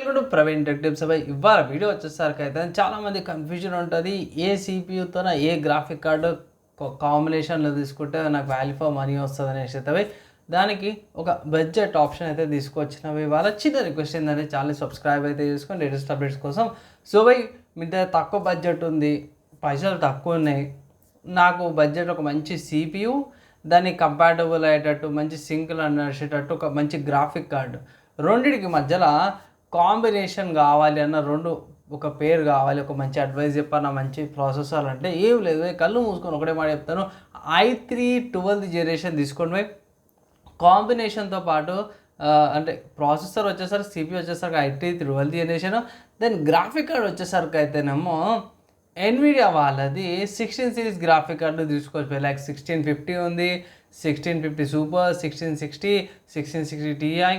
Welcome to Praveen tech tips. ఇవాళ video వచ్చేసరికి అయితే చాలామంది కన్ఫ్యూజన్ ఉంటుంది. ఏ సిపియూతోన ఏ గ్రాఫిక్ కార్డు కాంబినేషన్లో తీసుకుంటే నాకు వాల్యూ ఫర్ మనీ వస్తుంది అనేసి అయితే దానికి ఒక బడ్జెట్ ఆప్షన్ అయితే తీసుకొచ్చినవి. ఇవాళ చిన్న రిక్వెస్ట్ ఏంటంటే ఛానల్ సబ్స్క్రైబ్ అయితే చేసుకొని లేటెస్ట్ అప్డేట్స్ కోసం. సో మీ దగ్గర తక్కువ బడ్జెట్ ఉంది, పైసలు తక్కువ ఉన్నాయి, నాకు బడ్జెట్ ఒక మంచి సిపియు, దానికి కంపాటబుల్ అయ్యేటట్టు మంచి సింక్లు నడిచేటట్టు ఒక మంచి గ్రాఫిక్ కార్డు, రెండింటికి మధ్యలో కాంబినేషన్ కావాలి అన్న ఒక పేరు కావాలి, ఒక మంచి అడ్వైస్ చెప్పాను, మంచి ప్రాసెసర్ అంటే ఏం లేదు, కళ్ళు మూసుకొని ఒకటే మాట చెప్తాను. i3 12th జనరేషన్ తీసుకోండి. కాంబినేషన్తో పాటు అంటే ప్రాసెసర్ వచ్చేసరికి సిపియూ వచ్చేసరికి i3 12th generation, then graphic card వచ్చేసరికి అయితేనేమో ఎన్విడియా వాళ్ళది 16 సిరీస్ గ్రాఫిక్ కార్డు తీసుకోవచ్చు. లైక్ 1650 ఉంది, 1650 సూపర్, 1660, 1660 టిఐ,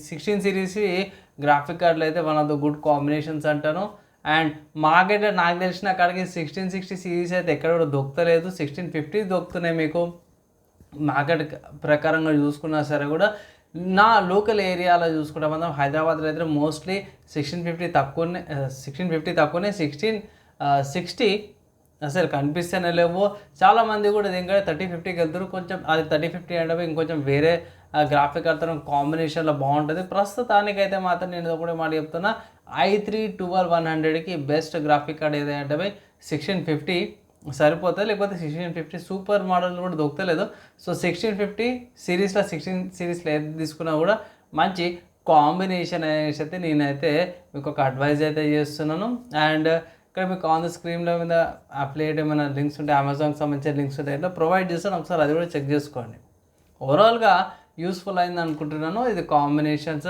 16 సిరీస్ గ్రాఫిక్ కార్డులు అయితే one of the good combinations అంటాను. అండ్ మార్కెట్ నాకు తెలిసిన కాడికి 1660 సిరీస్ అయితే ఎక్కడ కూడా దొరుకుతలేదు, 1650 దొరుకుతున్నాయి మీకు. మార్కెట్ ప్రకారంగా చూసుకున్నా సరే కూడా నా లోకల్ ఏరియాలో చూసుకుంటే మనం హైదరాబాద్లో అయితే మోస్ట్లీ 1650 తక్కువనే, 1660 అసలు కనిపిస్తేనే లేవు. చాలామంది కూడా ఇంకా 3050కి వెళ్తారు. కొంచెం అది 3050 అంటే ఇంకొంచెం వేరే గ్రాఫిక్ కార్డ్తో కాంబినేషన్లో బాగుంటుంది. ప్రస్తుతానికైతే మాత్రం నేను ఒకటే మాట చెప్తున్నా, i3 12100కి బెస్ట్ గ్రాఫిక్ కార్డ్ ఏదంటే 1650 సరిపోతుంది. లేకపోతే 1650 సూపర్ మోడల్ కూడా దొరకలేదు. సో 1650 సిరీస్లో 16 సిరీస్లో ఏది తీసుకున్నా కూడా మంచి కాంబినేషన్ అనేసి అయితే నేనైతే మీకు ఒక అడ్వైజ్ అయితే చేస్తున్నాను. అండ్ ఇక్కడ మీకు ఆన్ ద స్క్రీన్లో మీద అప్లైట్ ఏమైనా లింక్స్ ఉంటే, అమెజాన్కి సంబంధించిన లింక్స్ ఉంటే ఇట్లా ప్రొవైడ్ చేస్తాను, ఒకసారి అది కూడా చెక్ చేసుకోండి. ఓవరాల్గా యూస్ఫుల్ అయింది అనుకుంటున్నాను. ఇది కాంబినేషన్స్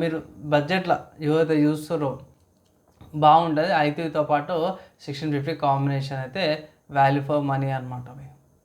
మీరు బడ్జెట్లో ఏవైతే చూస్తారో బాగుంటుంది. i3తో పాటు 1650 కాంబినేషన్ అయితే వాల్యూ ఫర్ మనీ అనమాట.